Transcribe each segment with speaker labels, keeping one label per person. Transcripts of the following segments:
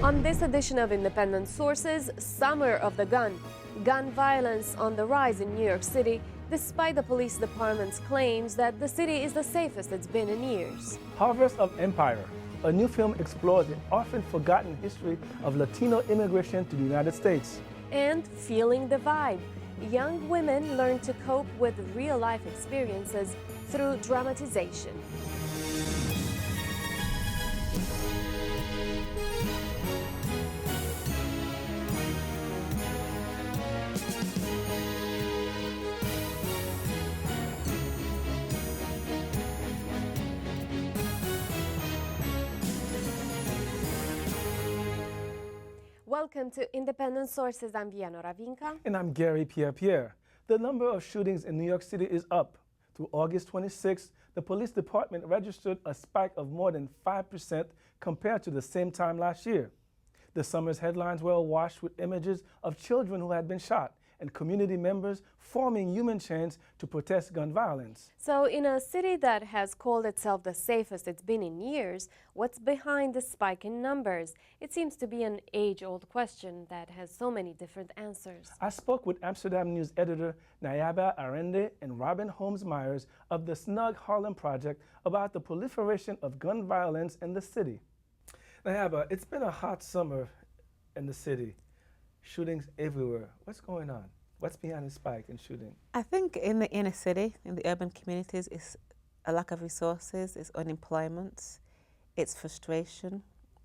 Speaker 1: On this edition of Independent Sources, Summer of the Gun. Gun violence on the rise in New York City, despite the police department's claims that the city is the safest it's been in years.
Speaker 2: Harvest of Empire, a new film explores the often forgotten history of Latino immigration to the United States.
Speaker 1: And Feeling the Vibe. Young women learn to cope with real-life experiences through dramatization. Welcome to Independent Sources. I'm Viano Ravinka.
Speaker 2: And I'm Gary Pierre-Pierre. The number of shootings in New York City is up. Through August 26th, the police department registered a spike of more than 5% compared to the same time last year. The summer's headlines were awash with images of children who had been shot and community members forming human chains to protest gun violence.
Speaker 1: So in a city that has called itself the safest it's been in years, what's behind the spike in numbers? It seems to be an age-old question that has so many different answers.
Speaker 2: I spoke with Amsterdam News editor Nayaba Arende and Robin Holmes-Myers of the S.N.U.G Harlem Project about the proliferation of gun violence in the city. Nayaba, it's been a hot summer in the city. Shootings everywhere. What's going on? What's behind the spike in shooting?
Speaker 3: I think in the inner city, in the urban communities, it's a lack of resources, it's unemployment, it's frustration,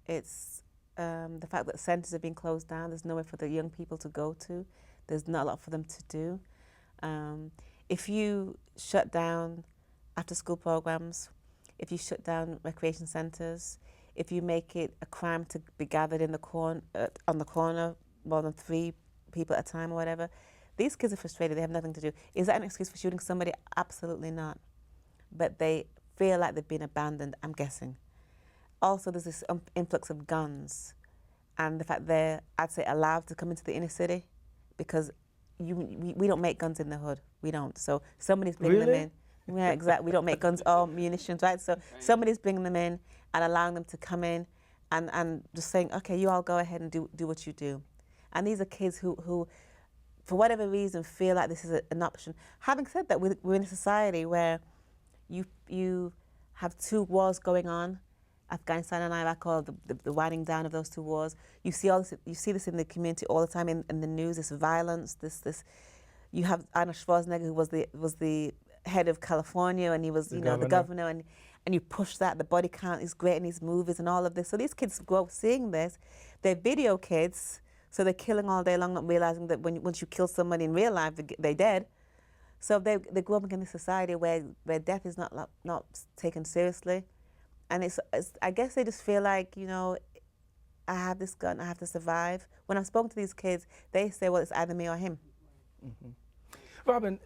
Speaker 3: it's the fact that centres are being closed down, there's nowhere for the young people to go to, there's not a lot for them to do. If you shut down after-school programs, if you shut down recreation centres, if you make it a crime to be gathered in the on the corner, more than 3 people at a time or whatever, these kids are frustrated, they have nothing to do. Is that an excuse for shooting somebody? Absolutely not. But they feel like they've been abandoned, I'm guessing. Also, there's this influx of guns and the fact they're, I'd say, allowed to come into the inner city because we don't make guns in the hood. We don't. So somebody's bringing them in. Yeah, exactly. We don't make guns or munitions, right? So somebody's bringing them in and allowing them to come in and just saying, okay, you all go ahead and do what you do. And these are kids who, for whatever reason, feel like this is an option. Having said that, we're in a society where you have 2 wars going on, Afghanistan and Iraq, or the winding down of those 2 wars. You see all this. You see this in the community all the time in the news. This violence. This. You have Arnold Schwarzenegger, who was the head of California, and he was the governor, and you push that. The body count is great in these movies and all of this. So these kids grow up seeing this. They're video kids. So they're killing all day long, not realizing that once you kill somebody in real life, they're dead. So they grow up in a society where death is not taken seriously. And I guess they just feel like, you know, I have this gun, I have to survive. When I've spoken to these kids, they say, well, it's either me or him.
Speaker 2: Mm-hmm. Robin,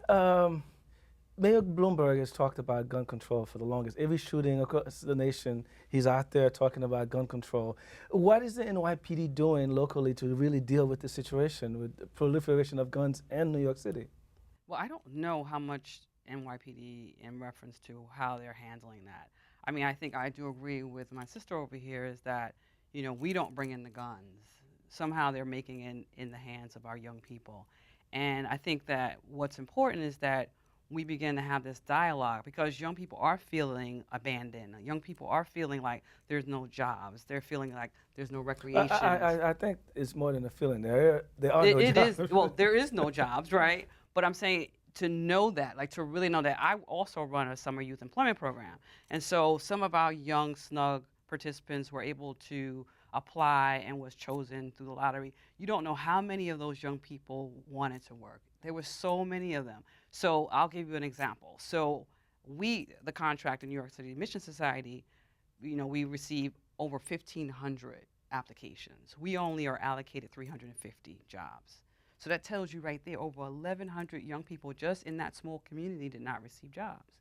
Speaker 2: Mayor Bloomberg has talked about gun control for the longest. Every shooting across the nation, he's out there talking about gun control. What is the NYPD doing locally to really deal with the situation, with the proliferation of guns in New York City?
Speaker 4: Well, I don't know how much NYPD in reference to how they're handling that. I mean, I think I do agree with my sister over here is that, you know, we don't bring in the guns. Somehow they're making it in the hands of our young people. And I think that what's important is that we begin to have this dialogue because young people are feeling abandoned. Young people are feeling like there's no jobs. They're feeling like there's no recreation.
Speaker 2: I think it's more than a feeling. There are no jobs.
Speaker 4: Well, there is no jobs, right? But I'm saying to know that, like to really know that. I also run a summer youth employment program. And so some of our young S.N.U.G participants were able to apply and was chosen through the lottery. You don't know how many of those young people wanted to work. There were so many of them. So I'll give you an example. So the contract in New York City Admission Society, you know, we receive over 1,500 applications. We only are allocated 350 jobs. So that tells you right there, over 1,100 young people just in that small community did not receive jobs.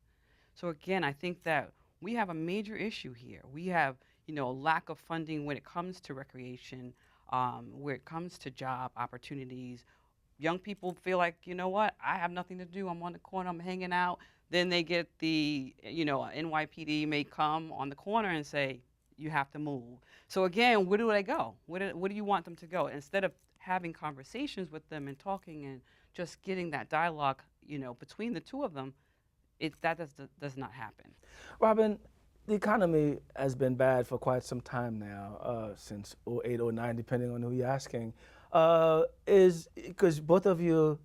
Speaker 4: So again, I think that we have a major issue here. We have, you know, a lack of funding when it comes to recreation, when it comes to job opportunities. Young people feel like, you know what, I have nothing to do. I'm on the corner, I'm hanging out. Then they get the, you know, NYPD may come on the corner and say, you have to move. So again, where do they go? Where do you want them to go? Instead of having conversations with them and talking and just getting that dialogue, between the two of them, that does not happen.
Speaker 2: Robin, the economy has been bad for quite some time now, since 08, 09, depending on who you're asking. Is because both of you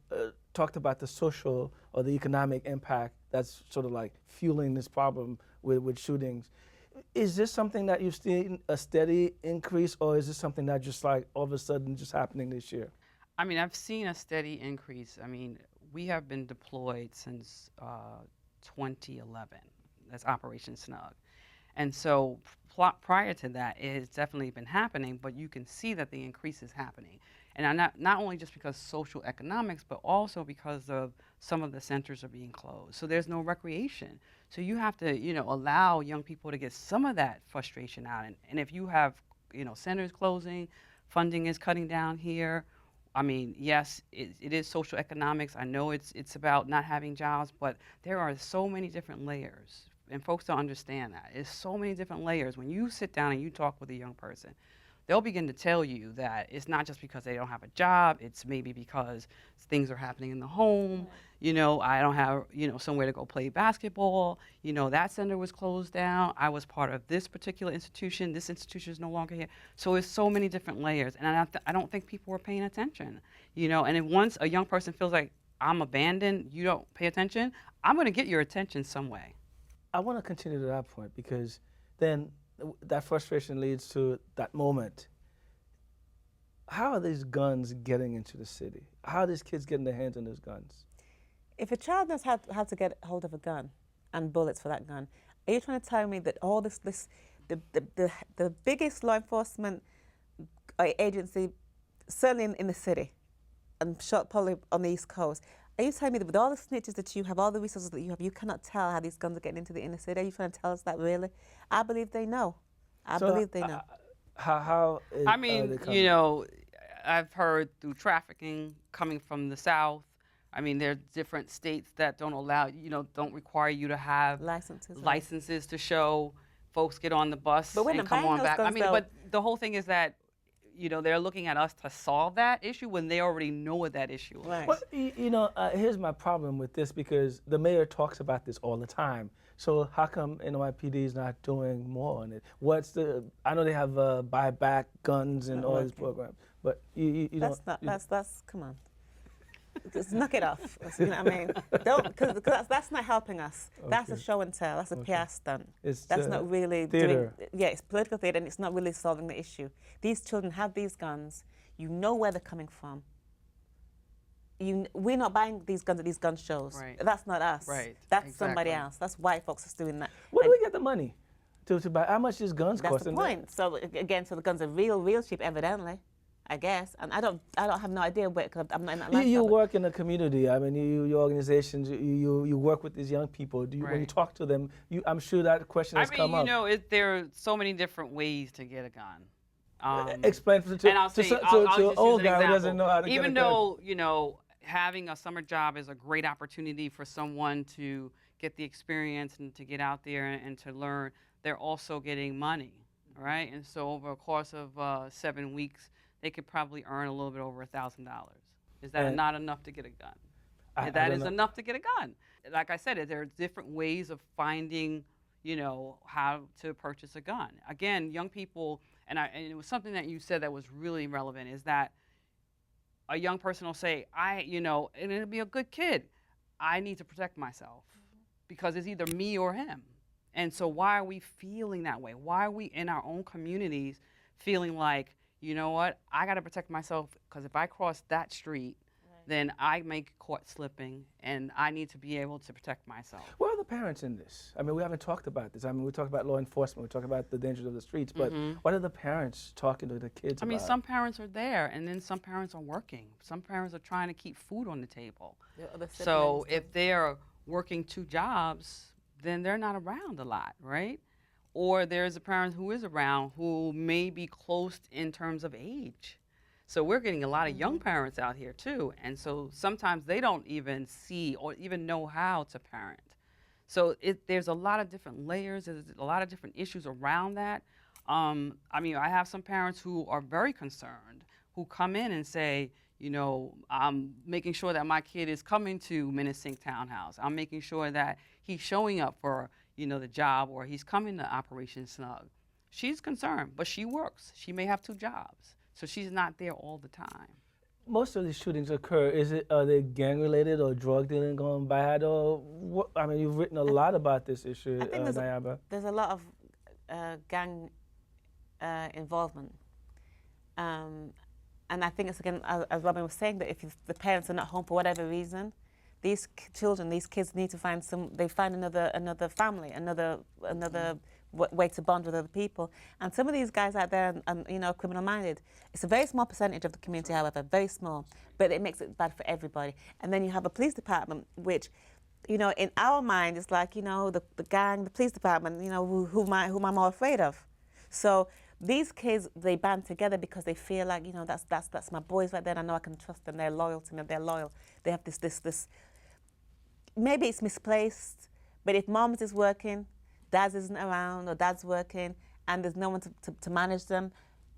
Speaker 2: talked about the social or the economic impact that's sort of like fueling this problem with shootings. Is this something that you've seen a steady increase, or is this something that just like all of a sudden just happening this year?
Speaker 4: I mean, I've seen a steady increase. I mean, we have been deployed since 2011. That's Operation S.N.U.G. And so prior to that, it has definitely been happening, but you can see that the increase is happening. And not only just because social economics, but also because of some of the centers are being closed. So there's no recreation. So you have to, allow young people to get some of that frustration out. And if you have, centers closing, funding is cutting down here. I mean, yes, it is social economics. I know it's about not having jobs, but there are so many different layers. And folks don't understand that. There's so many different layers. When you sit down and you talk with a young person, they'll begin to tell you that it's not just because they don't have a job, it's maybe because things are happening in the home. I don't have, somewhere to go play basketball. That center was closed down. I was part of this particular institution. This institution is no longer here. So it's so many different layers. And I don't think people are paying attention, and if once a young person feels like I'm abandoned, you don't pay attention, I'm going to get your attention some way.
Speaker 2: I want to continue to that point because then that frustration leads to that moment. How are these guns getting into the city? How are these kids getting their hands on those guns?
Speaker 3: If a child knows how to get hold of a gun and bullets for that gun, are you trying to tell me that all the biggest law enforcement agency, certainly in the city, and probably on the East Coast, are you telling me that with all the snitches that you have, all the resources that you have, you cannot tell how these guns are getting into the inner city? Are you trying to tell us that really? I believe they know. I believe they know.
Speaker 2: How is,
Speaker 4: I mean, I've heard through trafficking coming from the South. I mean, there are different states that don't allow, don't require you to have licenses to show. Folks get on the bus and come on back. I mean, but the whole thing is that they're looking at us to solve that issue when they already know what that issue is.
Speaker 3: Right.
Speaker 2: Well, here's my problem with this because the mayor talks about this all the time. So how come NYPD is not doing more on it? I know they have buyback guns and all these programs, but you don't.
Speaker 3: That's come on. Just knock it off. You know what I mean? Because that's not helping us. Okay. That's a show and tell. That's a PR stunt. That's not really
Speaker 2: theater.
Speaker 3: It's political theater, and it's not really solving the issue. These children have these guns. You know where they're coming from. We're not buying these guns at these gun shows.
Speaker 4: Right.
Speaker 3: That's not us.
Speaker 4: Right.
Speaker 3: That's somebody else. That's white folks that's doing that.
Speaker 2: Where do we get the money to buy? How much is guns
Speaker 3: cost? That's the point. So again, the guns are real cheap, evidently. I guess, and I don't have no idea where, because I'm not in Atlanta.
Speaker 2: You work in the community. I mean, your organizations, you work with these young people. When you talk to them, I'm sure that question has come up.
Speaker 4: There are so many different ways to get a gun.
Speaker 2: Explain to old guy who doesn't know how to get a gun.
Speaker 4: Even though, having a summer job is a great opportunity for someone to get the experience and to get out there and to learn, they're also getting money, right? And so over a course of 7 weeks, they could probably earn a little bit over $1,000. Is that not enough to get a gun? That is enough to get a gun. Like I said, there are different ways of finding, how to purchase a gun. Again, young people, and it was something that you said that was really relevant, is that a young person will say, and it'll be a good kid, I need to protect myself because it's either me or him. And so why are we feeling that way? Why are we in our own communities feeling like, you know what, I got to protect myself because if I cross that street, then I may get caught slipping and I need to be able to protect myself.
Speaker 2: Where are the parents in this? I mean, we haven't talked about this. I mean, we talk about law enforcement, we talk about the dangers of the streets, but what are the parents talking to the kids about?
Speaker 4: I mean, some parents are there and then some parents are working. Some parents are trying to keep food on the table. So if they're working 2 jobs, then they're not around a lot, right? Or there's a parent who is around who may be close in terms of age. So we're getting a lot of young parents out here too. And so sometimes they don't even see or even know how to parent. So there's a lot of different layers, there's a lot of different issues around that. I mean, I have some parents who are very concerned, who come in and say, you know, I'm making sure that my kid is coming to Minnesink Townhouse. I'm making sure that he's showing up for, you know, the job, or he's coming to Operation S.N.U.G. She's concerned, but she works. She may have 2 jobs, so she's not there all the time.
Speaker 2: Most of these shootings occur, are they gang related or drug dealing gone bad, or what? I mean, you've written a lot about this issue,
Speaker 3: I think
Speaker 2: Nayaba.
Speaker 3: there's a lot of gang involvement. And I think it's, again, as Robin was saying, that if the parents are not home for whatever reason, these children, these kids need to find another family, another way to bond with other people. And some of these guys out there, you know, criminal-minded. It's a very small percentage of the community, however, very small, but it makes it bad for everybody. And then you have a police department, which, you know, in our mind, it's like, you know, the gang, the police department, you know, who am I more afraid of? So these kids, they band together because they feel like, you know, that's my boys right there, and I know I can trust them, they're loyal to me, they're loyal. They have this, maybe it's misplaced, but if mom's is working, dad's isn't around, or dad's working, and there's no one to manage them,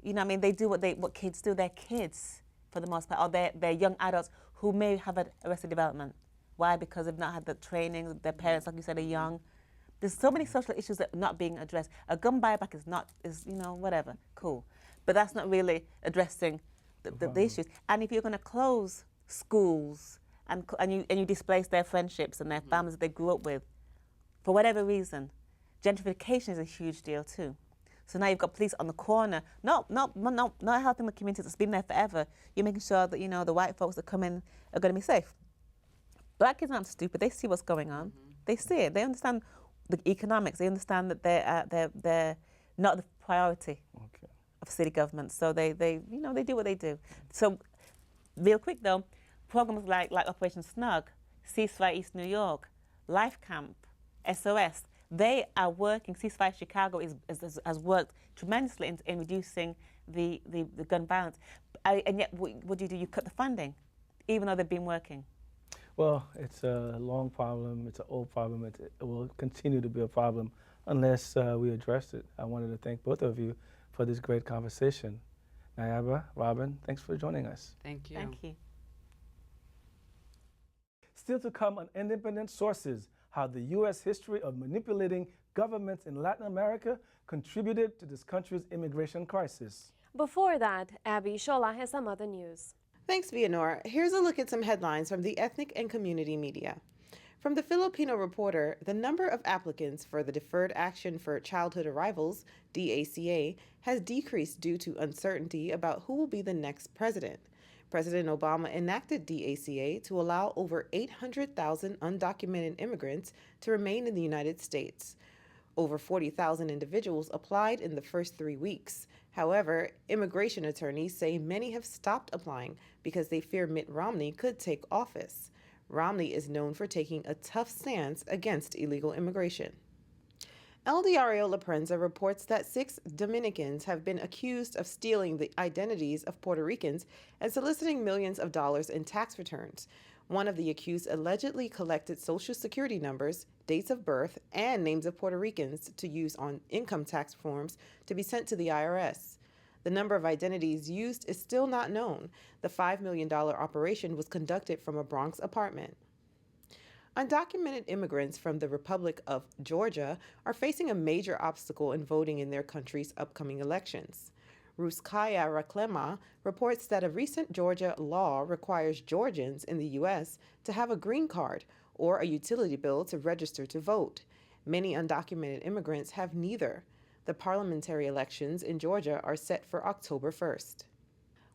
Speaker 3: you know what I mean, they do what kids do. They're kids, for the most part, or they're young adults who may have arrested development. Why? Because they've not had the training, their parents, like you said, are young. There's so many social issues that are not being addressed. A gun buyback is you know, whatever, cool. But that's not really addressing the issues. And if you're going to close schools and you displace their friendships and their families that they grew up with, for whatever reason, gentrification is a huge deal too. So now you've got police on the corner, not helping the community that's been there forever. You're making sure that, you know, the white folks that come in are going to be safe. Black kids aren't stupid. They see what's going on. They see it. They understand the economics. They understand that they're not the priority of city government. So they you know, they do what they do. So real quick though, programs like Operation S.N.U.G, Ceasefire East New York, Life Camp, SOS, they are working. Ceasefire Chicago has worked tremendously in reducing the gun violence. And yet, what do? You cut the funding, even though they've been working.
Speaker 2: Well, it's a long problem. It's an old problem. It will continue to be a problem unless we address it. I wanted to thank both of you for this great conversation. Nayaba, Robin, thanks for joining us.
Speaker 4: Thank you.
Speaker 3: Thank you.
Speaker 2: Still to come on Independent Sources, how the U.S. history of manipulating governments in Latin America contributed to this country's immigration crisis.
Speaker 1: Before that, Abby Shola has some other news.
Speaker 5: Thanks, Vianor. Here's a look at some headlines from the ethnic and community media. From the Filipino Reporter, the number of applicants for the Deferred Action for Childhood Arrivals, DACA, has decreased due to uncertainty about who will be the next president. President Obama enacted DACA to allow over 800,000 undocumented immigrants to remain in the United States. Over 40,000 individuals applied in the first 3 weeks. However, immigration attorneys say many have stopped applying because they fear Mitt Romney could take office. Romney is known for taking a tough stance against illegal immigration. El Diario La Prensa reports that 6 Dominicans have been accused of stealing the identities of Puerto Ricans and soliciting millions of dollars in tax returns. One of the accused allegedly collected Social Security numbers, dates of birth, and names of Puerto Ricans to use on income tax forms to be sent to the IRS. The number of identities used is still not known. The $5 million operation was conducted from a Bronx apartment. Undocumented immigrants from the Republic of Georgia are facing a major obstacle in voting in their country's upcoming elections. Ruskaya Raklema reports that a recent Georgia law requires Georgians in the U.S. to have a green card or a utility bill to register to vote. Many undocumented immigrants have neither. The parliamentary elections in Georgia are set for October 1st.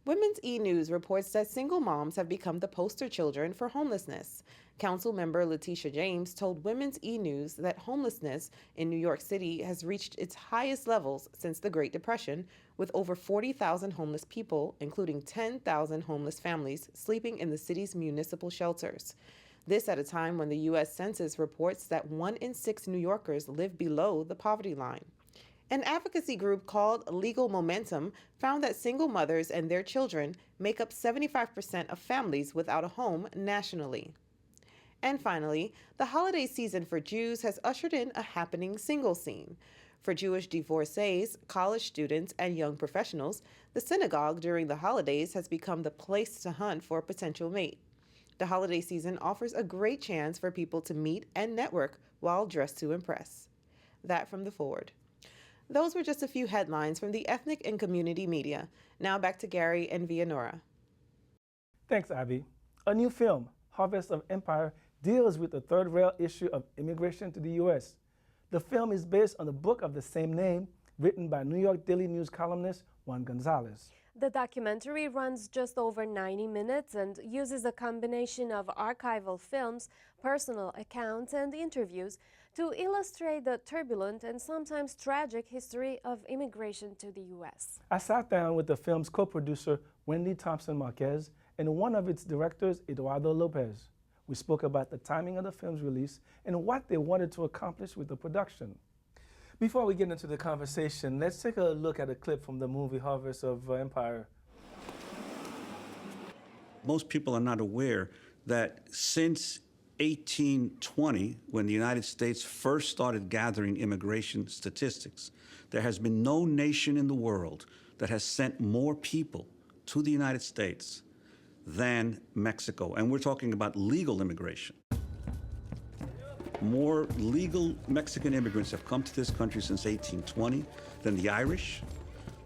Speaker 5: Women's E-News reports that single moms have become the poster children for homelessness. Council member Letitia James told Women's E-News that homelessness in New York City has reached its highest levels since the Great Depression, with over 40,000 homeless people, including 10,000 homeless families, sleeping in the city's municipal shelters. This at a time when the U.S. Census reports that 1 in 6 New Yorkers live below the poverty line. An advocacy group called Legal Momentum found that single mothers and their children make up 75% of families without a home nationally. And finally, the holiday season for Jews has ushered in a happening single scene. For Jewish divorcees, college students, and young professionals, the synagogue during the holidays has become the place to hunt for a potential mate. The holiday season offers a great chance for people to meet and network while dressed to impress. That from the Forward. Those were just a few headlines from the ethnic and community media. Now back to Gary and Vianora.
Speaker 2: Thanks, Abby. A new film, Harvest of Empire, deals with the third rail issue of immigration to the U.S. The film is based on the book of the same name, written by New York Daily News columnist Juan Gonzalez.
Speaker 1: The documentary runs just over 90 minutes and uses a combination of archival films, personal accounts, and interviews to illustrate the turbulent and sometimes tragic history of immigration to the U.S.
Speaker 2: I sat down with the film's co-producer, Wendy Thompson-Marquez, and one of its directors, Eduardo Lopez. We spoke about the timing of the film's release and what they wanted to accomplish with the production. Before we get into the conversation, let's take a look at a clip from the movie Harvest of Empire.
Speaker 6: Most people are not aware that since 1820, when the United States first started gathering immigration statistics, there has been no nation in the world that has sent more people to the United States than Mexico. And we're talking about legal immigration. More legal Mexican immigrants have come to this country since 1820 than the Irish,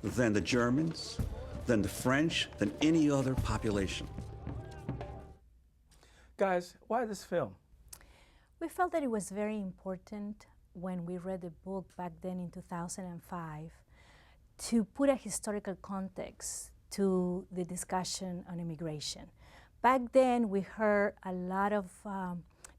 Speaker 6: than the Germans, than the French, than any other population.
Speaker 2: Guys, why this film?
Speaker 7: We felt that it was very important when we read the book back then in 2005 to put a historical context to the discussion on immigration. Back then, we heard a lot of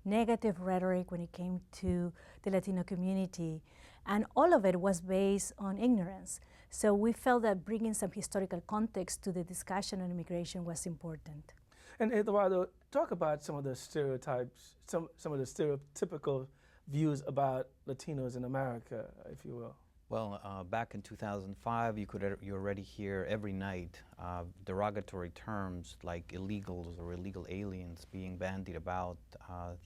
Speaker 7: negative rhetoric when it came to the Latino community, and all of it was based on ignorance. So we felt that bringing some historical context to the discussion on immigration was important.
Speaker 2: And Eduardo, talk about some of the stereotypes, some of the stereotypical views about Latinos in America, if you will.
Speaker 8: Well, back in 2005, you already hear every night derogatory terms like illegals or illegal aliens being bandied about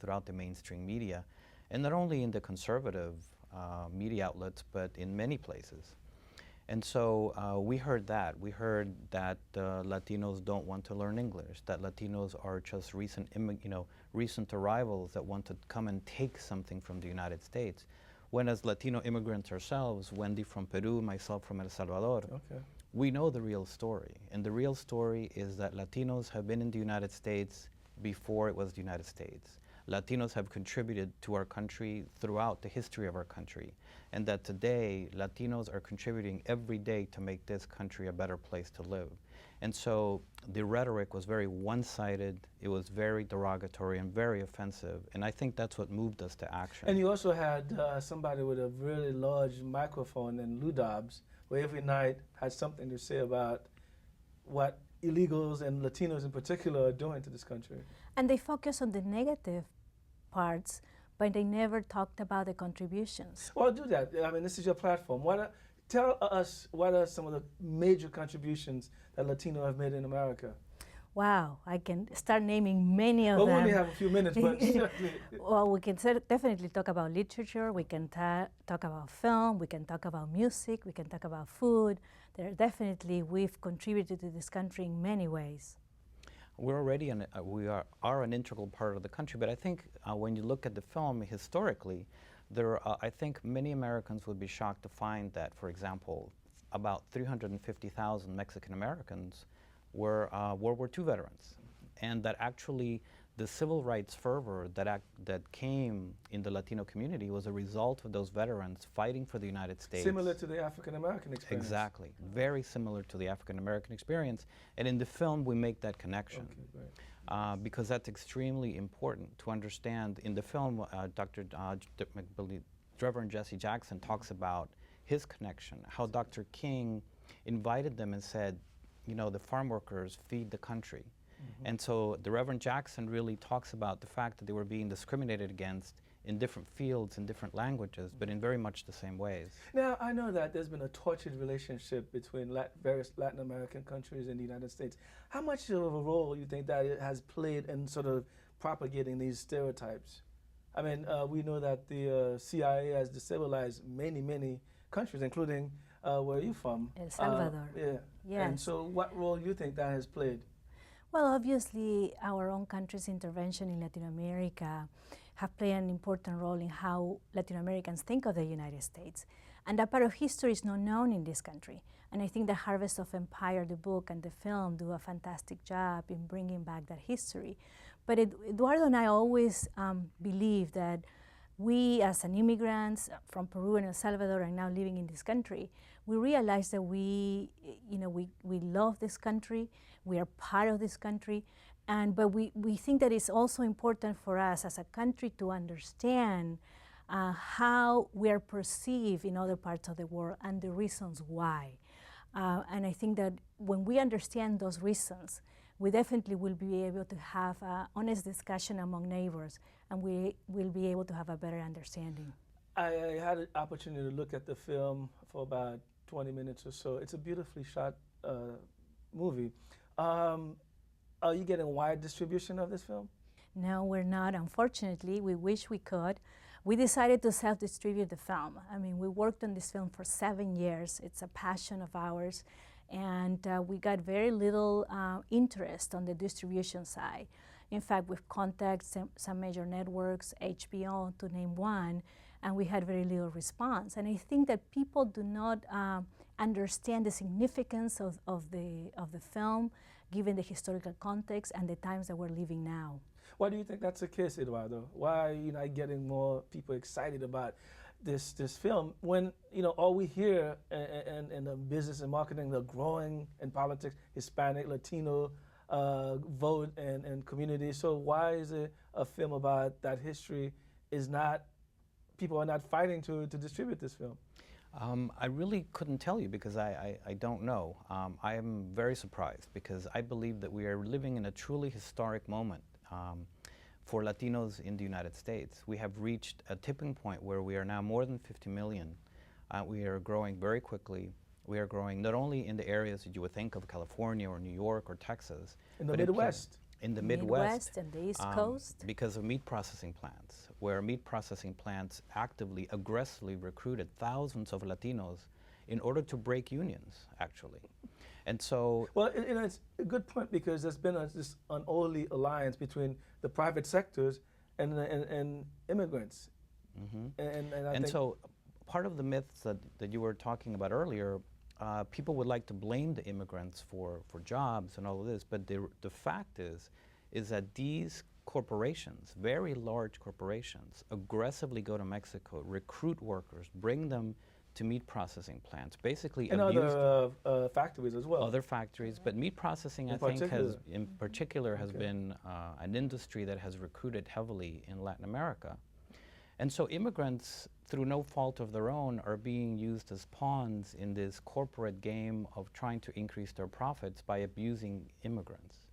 Speaker 8: throughout the mainstream media, and not only in the conservative media outlets, but in many places. And so we heard that. We heard that Latinos don't want to learn English, that Latinos are just recent arrivals that want to come and take something from the United States. When as Latino immigrants ourselves, Wendy from Peru, myself from El Salvador, we know the real story. And the real story is that Latinos have been in the United States before it was the United States. Latinos have contributed to our country throughout the history of our country. And that today, Latinos are contributing every day to make this country a better place to live. And so the rhetoric was very one-sided, it was very derogatory and very offensive, and I think that's what moved us to action.
Speaker 2: And you also had somebody with a really large microphone and Ludobs, who every night had something to say about what illegals and Latinos in particular are doing to this country.
Speaker 7: And they focus on the negative parts, but they never talked about the contributions.
Speaker 2: Well, do that. I mean, this is your platform. Tell us what are some of the major contributions that Latinos have made in America?
Speaker 7: Wow, I can start naming many of
Speaker 2: them.
Speaker 7: them.
Speaker 2: We only have a few minutes, but
Speaker 7: well, we can definitely talk about literature, we can talk about film, we can talk about music, we can talk about food. We've contributed to this country in many ways.
Speaker 8: We're already we are an integral part of the country, but I think when you look at the film historically, I think many Americans would be shocked to find that, for example, about 350,000 Mexican Americans were World War II veterans, and that actually the civil rights fervor that came in the Latino community was a result of those veterans fighting for the United States.
Speaker 2: Similar to the African American experience.
Speaker 8: Exactly, very similar to the African American experience, and in the film we make that connection. Okay, because that's extremely important to understand. In the film, Reverend Jesse Jackson talks about his connection, how Dr. King invited them and said, you know, the farm workers feed the country. Mm-hmm. And so the Reverend Jackson really talks about the fact that they were being discriminated against in different fields, in different languages, but in very much the same ways.
Speaker 2: Now, I know that there's been a tortured relationship between various Latin American countries and the United States. How much of a role do you think that it has played in sort of propagating these stereotypes? I mean, we know that the CIA has destabilized many countries, including where you're from.
Speaker 7: El Salvador.
Speaker 2: Yeah.
Speaker 7: Yes.
Speaker 2: And so what role do you think that has played?
Speaker 7: Well, obviously, our own country's intervention in Latin America have played an important role in how Latin Americans think of the United States. And that part of history is not known in this country. And I think The Harvest of Empire, the book and the film, do a fantastic job in bringing back that history. But Eduardo and I always believe that we, as an immigrants from Peru and El Salvador, and now living in this country, we realize that we love this country, we are part of this country, but we think that it's also important for us as a country to understand how we are perceived in other parts of the world and the reasons why. And I think that when we understand those reasons, we definitely will be able to have an honest discussion among neighbors, and we will be able to have a better understanding.
Speaker 2: I had an opportunity to look at the film for about 20 minutes or so. It's a beautifully shot movie. Are you getting wide distribution of this film?
Speaker 7: No, we're not, unfortunately. We wish we could. We decided to self-distribute the film. I mean, we worked on this film for 7 years. It's a passion of ours. And we got very little interest on the distribution side. In fact, we've contacted some major networks, HBO to name one, and we had very little response. And I think that people do not understand the significance of the film, given the historical context and the times that we're living now.
Speaker 2: Why do you think that's the case, Eduardo? Why are you not getting more people excited about this film when all we hear in the business and marketing, the growing in politics, Hispanic, Latino vote and community? So why is it a film about that history people are not fighting to distribute this film?
Speaker 8: I really couldn't tell you because I don't know. I am very surprised because I believe that we are living in a truly historic moment for Latinos in the United States. We have reached a tipping point where we are now more than 50 million. We are growing very quickly. We are growing not only in the areas that you would think of, California or New York or Texas.
Speaker 2: In the Midwest.
Speaker 8: In the Midwest.
Speaker 7: And the East Coast.
Speaker 8: Because of meat processing plants, where meat processing plants actively, aggressively recruited thousands of Latinos in order to break unions, actually. And so...
Speaker 2: Well, it's a good point because there's been this unholy alliance between the private sectors and immigrants.
Speaker 8: Mm-hmm.
Speaker 2: And I think
Speaker 8: so part of the myths that you were talking about earlier, people would like to blame the immigrants for jobs and all of this, but the fact is that these corporations, very large corporations, aggressively go to Mexico, recruit workers, bring them to meat processing plants, basically
Speaker 2: and other factories as well.
Speaker 8: Other factories, but meat processing, I think, in particular has been an industry that has recruited heavily in Latin America. And so immigrants, through no fault of their own, are being used as pawns in this corporate game of trying to increase their profits by abusing immigrants.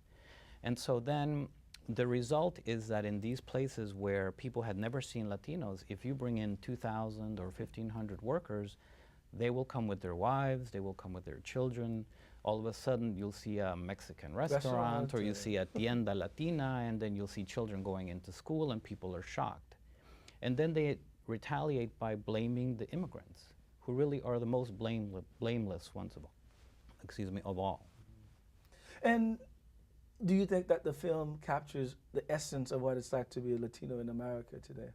Speaker 8: And so then the result is that in these places where people had never seen Latinos, if you bring in 2,000 or 1,500 workers, they will come with their wives, they will come with their children. All of a sudden, you'll see a Mexican restaurant or you see a tienda Latina, and then you'll see children going into school, and people are shocked. And then they retaliate by blaming the immigrants, who really are the most blameless ones of all.
Speaker 2: And do you think that the film captures the essence of what it's like to be a Latino in America today?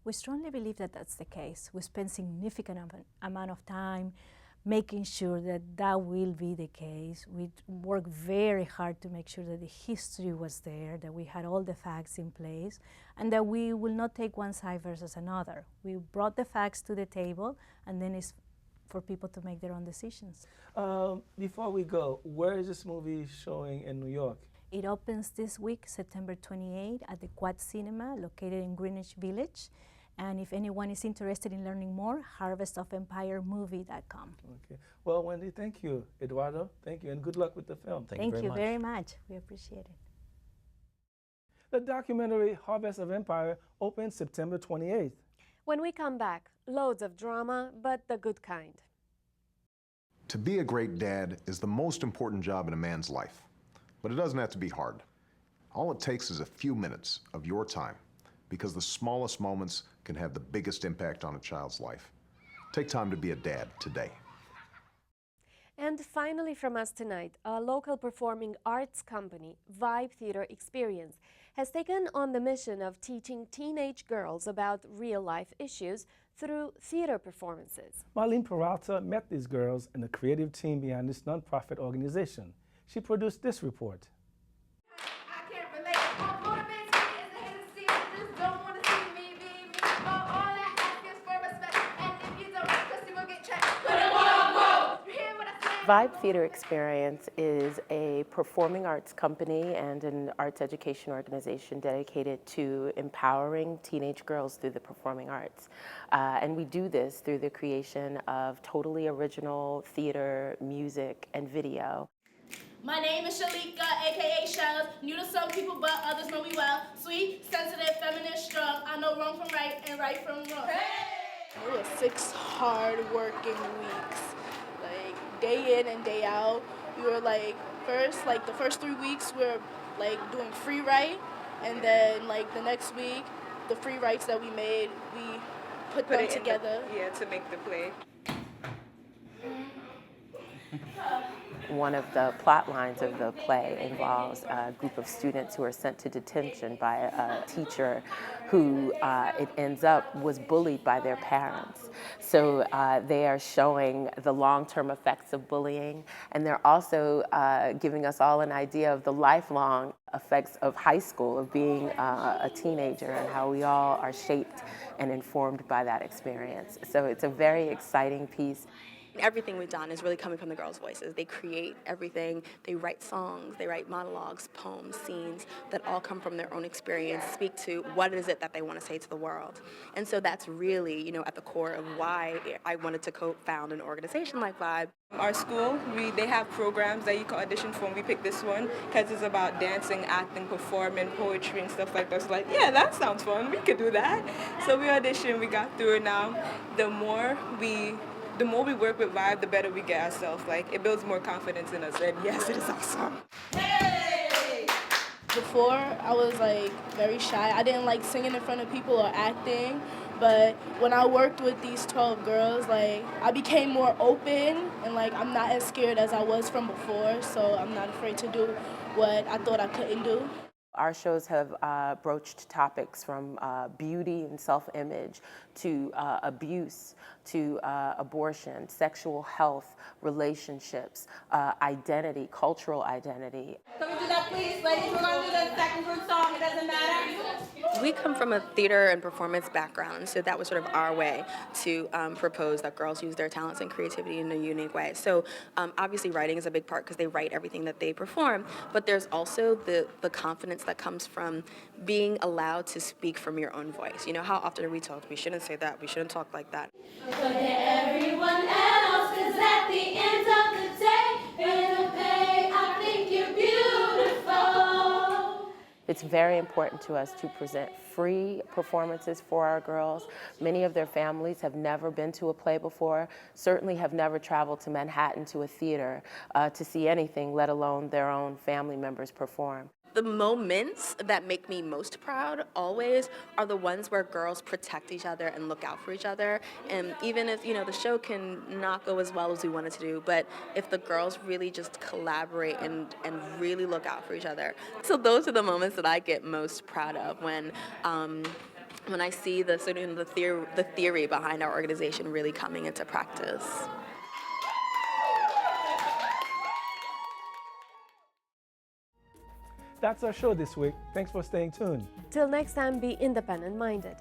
Speaker 7: We strongly believe that that's the case. We spend significant amount of time making sure that that will be the case. We work very hard to make sure that the history was there, that we had all the facts in place, and that we will not take one side versus another. We brought the facts to the table, and then it's for people to make their own decisions.
Speaker 2: Before we go, where is this movie showing in New York?
Speaker 7: It opens this week, September 28, at the Quad Cinema, located in Greenwich Village. And if anyone is interested in learning more, harvestofempiremovie.com.
Speaker 2: Okay. Well, Wendy, thank you. Eduardo, thank you, and good luck with the film.
Speaker 7: Thank you very much. We appreciate it.
Speaker 2: The documentary Harvest of Empire opens September 28th.
Speaker 1: When we come back, loads of drama, but the good kind.
Speaker 9: To be a great dad is the most important job in a man's life. But it doesn't have to be hard. All it takes is a few minutes of your time, because the smallest moments can have the biggest impact on a child's life. Take time to be a dad today.
Speaker 1: And finally from us tonight, a local performing arts company, Vibe Theater Experience, has taken on the mission of teaching teenage girls about real-life issues through theater performances.
Speaker 2: Marlene Peralta met these girls and the creative team behind this nonprofit organization. She produced this report.
Speaker 10: I can't relate. What motivates me is the hate to see it. Just don't want to see me be me. But all I ask is for respect. And if you don't, pussy will get checked. Put it whoa. You hear what I say?
Speaker 11: Vibe Theater Experience is a performing arts company and an arts education organization dedicated to empowering teenage girls through the performing arts. And we do this through the creation of totally original theater, music, and video.
Speaker 10: My name is Shalika, aka Shells. New to some people, but others know me well. Sweet, sensitive, feminine, strong. I know wrong from right and right from wrong.
Speaker 12: It was 6 hard working weeks, like day in and day out. We were like the first 3 weeks we were like doing free write, and then like the next week, the free writes that we made, we put them together.
Speaker 13: To make the play.
Speaker 11: One of the plot lines of the play involves a group of students who are sent to detention by a teacher who, it ends up, was bullied by their parents. So they are showing the long-term effects of bullying, and they're also giving us all an idea of the lifelong effects of high school, of being a teenager, and how we all are shaped and informed by that experience. So it's a very exciting piece.
Speaker 14: Everything we've done is really coming from the girls' voices. They create everything. They write songs, they write monologues, poems, scenes that all come from their own experience, speak to what is it that they want to say to the world. And so that's really, at the core of why I wanted to co-found an organization like Vibe.
Speaker 13: Our school, they have programs that you can audition for, and we picked this one because it's about dancing, acting, performing, poetry, and stuff like that. So yeah, that sounds fun. We could do that. So we auditioned, we got through it now. The more we work with Vibe, the better we get ourselves. It builds more confidence in us, and yes, it is awesome.
Speaker 12: Hey! Before, I was very shy. I didn't like singing in front of people or acting, but when I worked with these 12 girls, I became more open, and I'm not as scared as I was from before, so I'm not afraid to do what I thought I couldn't do.
Speaker 11: Our shows have broached topics from beauty and self-image to abuse, to abortion, sexual health, relationships, identity, cultural identity.
Speaker 10: Can we do that, please, ladies? We're going to do the second group song. It doesn't matter.
Speaker 14: We come from a theater and performance background, so that was sort of our way to propose that girls use their talents and creativity in a unique way. So obviously writing is a big part because they write everything that they perform, but there's also the confidence that comes from being allowed to speak from your own voice. How often are we told we shouldn't say that, we shouldn't talk like that?
Speaker 10: Forget everyone else, 'cause at the end of the day, it'll pay. I think you're beautiful.
Speaker 11: It's very important to us to present free performances for our girls. Many of their families have never been to a play before, certainly have never traveled to Manhattan to a theater to see anything, let alone their own family members perform.
Speaker 14: The moments that make me most proud always are the ones where girls protect each other and look out for each other. And even if, the show can not go as well as we want it to do, but if the girls really just collaborate and really look out for each other. So those are the moments that I get most proud of when I see the sort of the theory behind our organization really coming into practice.
Speaker 2: That's our show this week. Thanks for staying tuned.
Speaker 1: Till next time, be independent-minded.